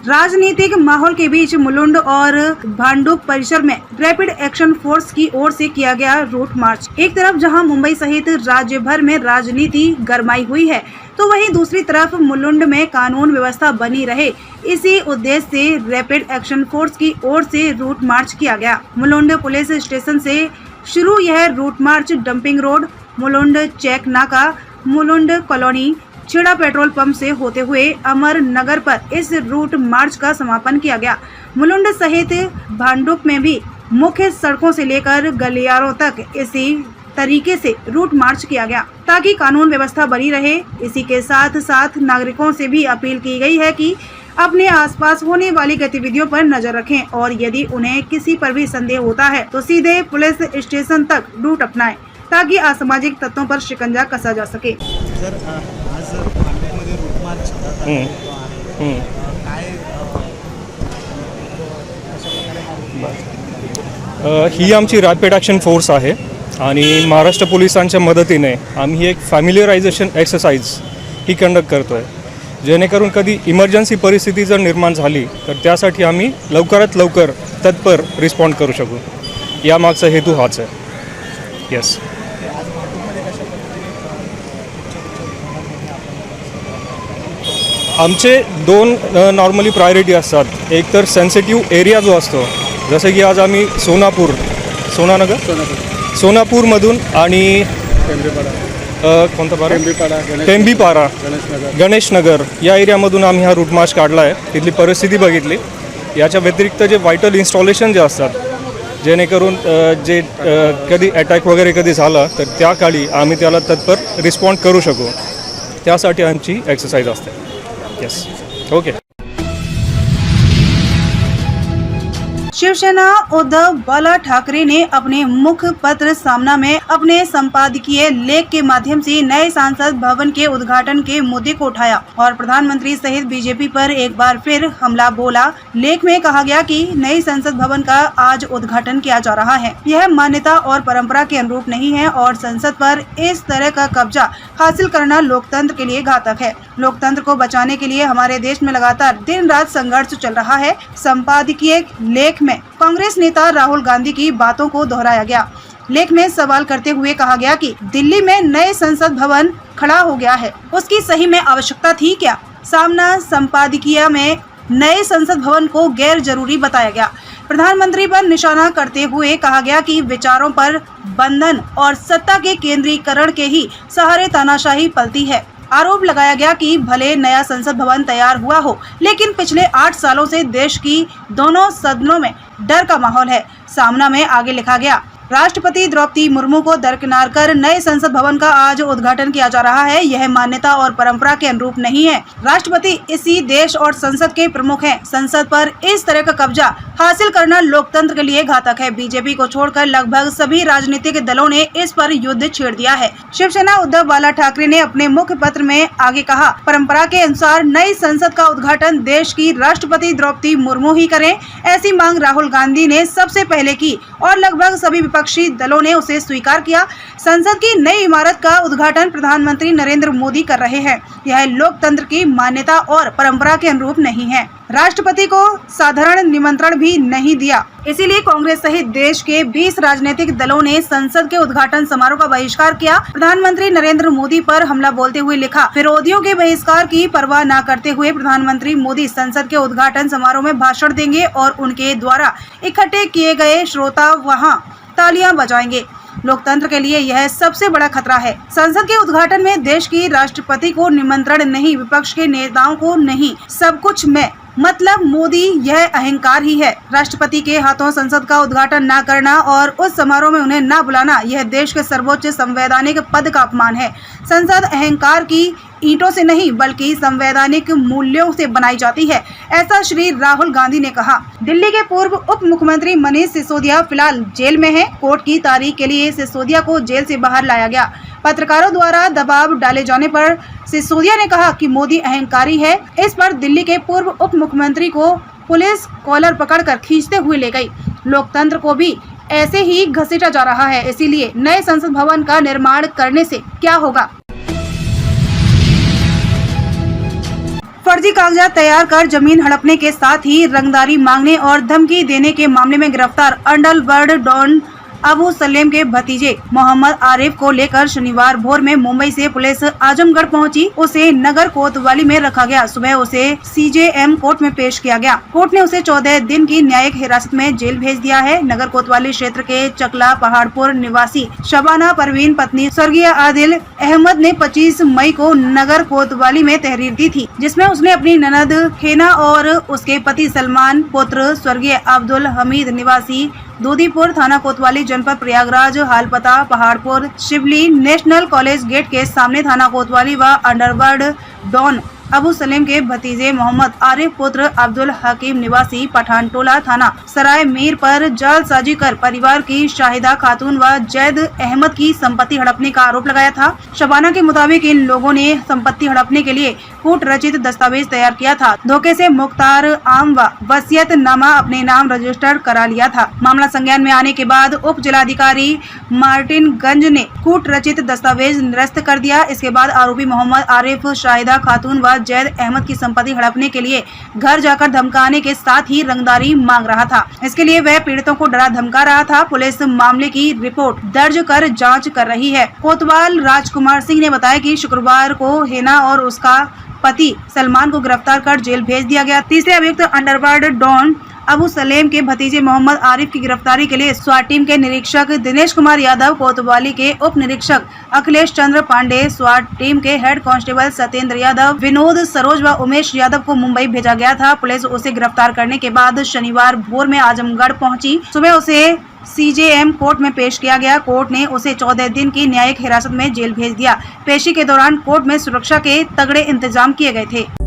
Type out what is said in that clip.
राजनीतिक माहौल के बीच मुलुंड और भांडुप परिसर में रैपिड एक्शन फोर्स की ओर से किया गया रूट मार्च। एक तरफ जहां मुंबई सहित राज्य भर में राजनीति गरमाई हुई है, तो वहीं दूसरी तरफ मुलुंड में कानून व्यवस्था बनी रहे, इसी उद्देश्य से रैपिड एक्शन फोर्स की ओर से रूट मार्च किया गया। मुलुंड पुलिस स्टेशन से शुरू यह route march dumping road, Mulund check नाका, Mulund colony, Chheda petrol pump से होते हुए अमर नगर पर इस रूट मार्च का समापन किया गया। मुलुंड सहित भांडुप में भी मुख्य सड़कों से लेकर गलियारों तक इसी तरीके से रूट मार्च किया गया ताकि कानून व्यवस्था बनी रहे। इसी के साथ साथ नागरिकों से भी अपील की गई है कि अपने आसपास होने वाली गतिविधियों पर नजर रखें और यदि उन्हें किसी पर भी संदेह होता है तो सीधे पुलिस स्टेशन तक रूट अपनाएं ताकि असामाजिक तत्वों पर शिकंजा कसा जा सके। सर आज भांडुपमध्ये रूट मार्च काय ही आमची रॅपिड ॲक्शन फोर्स आहे आणि महाराष्ट्र पोलिसांच्या मदतीने आम्ही एक फॅमिलियरायझेशन एक्सरसाइज ही कंडक्ट करतो आहे, जेणेकरून कधी इमर्जन्सी परिस्थिती जर निर्माण झाली तर त्यासाठी आम्ही लवकरात लवकर तत्पर रिस्पॉन्ड करू शकू। यामागचा हेतू हाच आहे। येस, आमचे दोन नॉर्मली प्रायोरिटी असतात। एक तर सेन्सिटिव्ह एरिया जो असतो, जसं की आज आम्ही सोनापूरमधून आणि कोणता पारा टेंबीपारा गणेशनगर या एरियामधून आम्ही हा रूट मार्च काढला आहे। तिथली परिस्थिती बघितली। याच्या व्यतिरिक्त जे व्हायटल इन्स्टॉलेशन जे असतात, जेणेकरून जे कधी अटॅक वगैरे कधी झाला तर त्या काळी आम्ही त्याला तत्पर रिस्पॉन्ड करू शकू, त्यासाठी आमची एक्सरसाइज असते। Yes, okay. शिवसेना उद्धव बाला ठाकरे ने अपने मुखपत्र सामना में अपने संपादकीय लेख के माध्यम से नए संसद भवन के उद्घाटन के मुद्दे को उठाया और प्रधानमंत्री सहित बीजेपी पर एक बार फिर हमला बोला। लेख में कहा गया कि नई संसद भवन का आज उद्घाटन किया जा रहा है, यह मान्यता और परंपरा के अनुरूप नहीं है और संसद पर इस तरह का कब्जा हासिल करना लोकतंत्र के लिए घातक है। लोकतंत्र को बचाने के लिए हमारे देश में लगातार दिन रात संघर्ष चल रहा है। संपादकीय लेख में कांग्रेस नेता राहुल गांधी की बातों को दोहराया गया। लेख में सवाल करते हुए कहा गया कि दिल्ली में नए संसद भवन खड़ा हो गया है, उसकी सही में आवश्यकता थी क्या? सामना संपादकीय में नए संसद भवन को गैर जरूरी बताया गया। प्रधानमंत्री पर निशाना करते हुए कहा गया कि विचारों पर बंधन और सत्ता के केंद्रीकरण के ही सहारे तानाशाही पलती है। आरोप लगाया गया कि भले नया संसद भवन तैयार हुआ हो, लेकिन पिछले 8 सालों से देश की दोनों सदनों में डर का माहौल है। सामना में आगे लिखा गया, राष्ट्रपति द्रौपदी मुर्मू को दरकिनार कर नए संसद भवन का आज उद्घाटन किया जा रहा है, यह मान्यता और परंपरा के अनुरूप नहीं है। राष्ट्रपति इसी देश और संसद के प्रमुख हैं। संसद पर इस तरह का कब्जा हासिल करना लोकतंत्र के लिए घातक है। बीजेपी को छोड़कर लगभग सभी राजनीतिक दलों ने इस पर युद्ध छेड़ दिया है। शिवसेना उद्धव बाला ठाकरे ने अपने मुख्य पत्र में आगे कहा, परंपरा के अनुसार नई संसद का उद्घाटन देश की राष्ट्रपति द्रौपदी मुर्मू ही करें, ऐसी मांग राहुल गांधी ने सबसे पहले की और लगभग सभी विपक्षी दलों ने उसे स्वीकार किया। संसद की नई इमारत का उद्घाटन प्रधानमंत्री नरेंद्र मोदी कर रहे हैं। यह लोकतंत्र की मान्यता और परंपरा के अनुरूप नहीं है। राष्ट्रपति को साधारण निमंत्रण भी नहीं दिया, इसीलिए कांग्रेस सहित देश के 20 राजनीतिक दलों ने संसद के उद्घाटन समारोह का बहिष्कार किया। प्रधानमंत्री नरेंद्र मोदी पर हमला बोलते हुए लिखा, विरोधियों के बहिष्कार की परवाह न करते हुए प्रधानमंत्री मोदी संसद के उद्घाटन समारोह में भाषण देंगे और उनके द्वारा इकट्ठे किए गए श्रोता वहां तालियां बजाएंगे। लोकतंत्र के लिए यह सबसे बड़ा खतरा है। संसद के उद्घाटन में देश की राष्ट्रपति को निमंत्रण नहीं, विपक्ष के नेताओं को नहीं, सब कुछ मैं, मतलब मोदी, यह अहंकार ही है। राष्ट्रपति के हाथों संसद का उद्घाटन न करना और उस समारोह में उन्हें न बुलाना, यह देश के सर्वोच्च संवैधानिक पद का अपमान है। संसद अहंकार की ईंटों से नहीं बल्कि संवैधानिक मूल्यों से बनाई जाती है, ऐसा श्री राहुल गांधी ने कहा। दिल्ली के पूर्व उप मुख्यमंत्री मनीष सिसोदिया फिलहाल जेल में हैं। कोर्ट की तारीख के लिए सिसोदिया को जेल से बाहर लाया गया। पत्रकारों द्वारा दबाव डाले जाने पर सिसोदिया ने कहा कि मोदी अहंकारी है। इस पर दिल्ली के पूर्व उप मुख्यमंत्री को पुलिस कॉलर पकड़कर खींचते हुए ले गई। लोकतंत्र को भी ऐसे ही घसीटा जा रहा है, इसीलिए नए संसद भवन का निर्माण करने से क्या होगा? फर्जी कागजात तैयार कर जमीन हड़पने के साथ ही रंगदारी मांगने और धमकी देने के मामले में गिरफ्तार अंडरवर्ल्ड डॉन अबू सलेम के भतीजे मोहम्मद आरिफ को लेकर शनिवार भोर में मुंबई से पुलिस आजमगढ़ पहुंची। उसे नगर कोतवाली में रखा गया। सुबह उसे CJM कोर्ट में पेश किया गया। कोर्ट ने उसे 14 दिन की न्यायिक हिरासत में जेल भेज दिया है। नगर कोतवाली क्षेत्र के चकला पहाड़पुर निवासी शबाना परवीन पत्नी स्वर्गीय आदिल अहमद ने 25 मई को नगर कोतवाली में तहरीर दी थी, जिसमें उसने अपनी ननद खेना और उसके पति सलमान, पुत्र स्वर्गीय अब्दुल हमीद निवासी दूधीपुर, थाना कोतवाली, जनपद प्रयागराज, हाल पता पहाड़पुर, शिवली नेशनल कॉलेज गेट के सामने, थाना कोतवाली व अंडरवर्ल्ड डॉन अबू सलेम के भतीजे मोहम्मद आरिफ पुत्र अब्दुल हकीम निवासी पठानटोला, थाना सराय मीर पर जालसाजी कर परिवार की शाहिदा खातून व जैद अहमद की संपत्ति हड़पने का आरोप लगाया था। शबाना के मुताबिक इन लोगों ने संपत्ति हड़पने के लिए कूट रचित दस्तावेज तैयार किया था। धोखे से मुख्तार आम व वसीयतनामा अपने नाम रजिस्टर करा लिया था। मामला संज्ञान में आने के बाद उप जिलाधिकारी मार्टिनगंज ने कूट रचित दस्तावेज निरस्त कर दिया। इसके बाद आरोपी मोहम्मद आरिफ शाहिदा खातून व जैद अहमद की संपत्ति हड़पने के लिए घर जाकर धमकाने के साथ ही रंगदारी मांग रहा था। इसके लिए वह पीड़ितों को डरा धमका रहा था। पुलिस मामले की रिपोर्ट दर्ज कर जांच कर रही है। कोतवाल राजकुमार सिंह ने बताया कि शुक्रवार को हेना और उसका पति सलमान को गिरफ्तार कर जेल भेज दिया गया। तीसरे अभियुक्त अंडरवर्ल्ड डॉन अबू सलेम के भतीजे मोहम्मद आरिफ की गिरफ्तारी के लिए स्वाट टीम के निरीक्षक दिनेश कुमार यादव, कोतवाली के उप निरीक्षक अखिलेश चंद्र पांडे, स्वाट टीम के हेड कांस्टेबल सत्येंद्र यादव, विनोद सरोज व उमेश यादव को मुंबई भेजा गया था। पुलिस उसे गिरफ्तार करने के बाद शनिवार भोर में आजमगढ़ पहुंची। सुबह उसे CJM कोर्ट में पेश किया गया। कोर्ट ने उसे 14 दिन की न्यायिक हिरासत में जेल भेज दिया। पेशी के दौरान कोर्ट में सुरक्षा के तगड़े इंतजाम किए गए थे।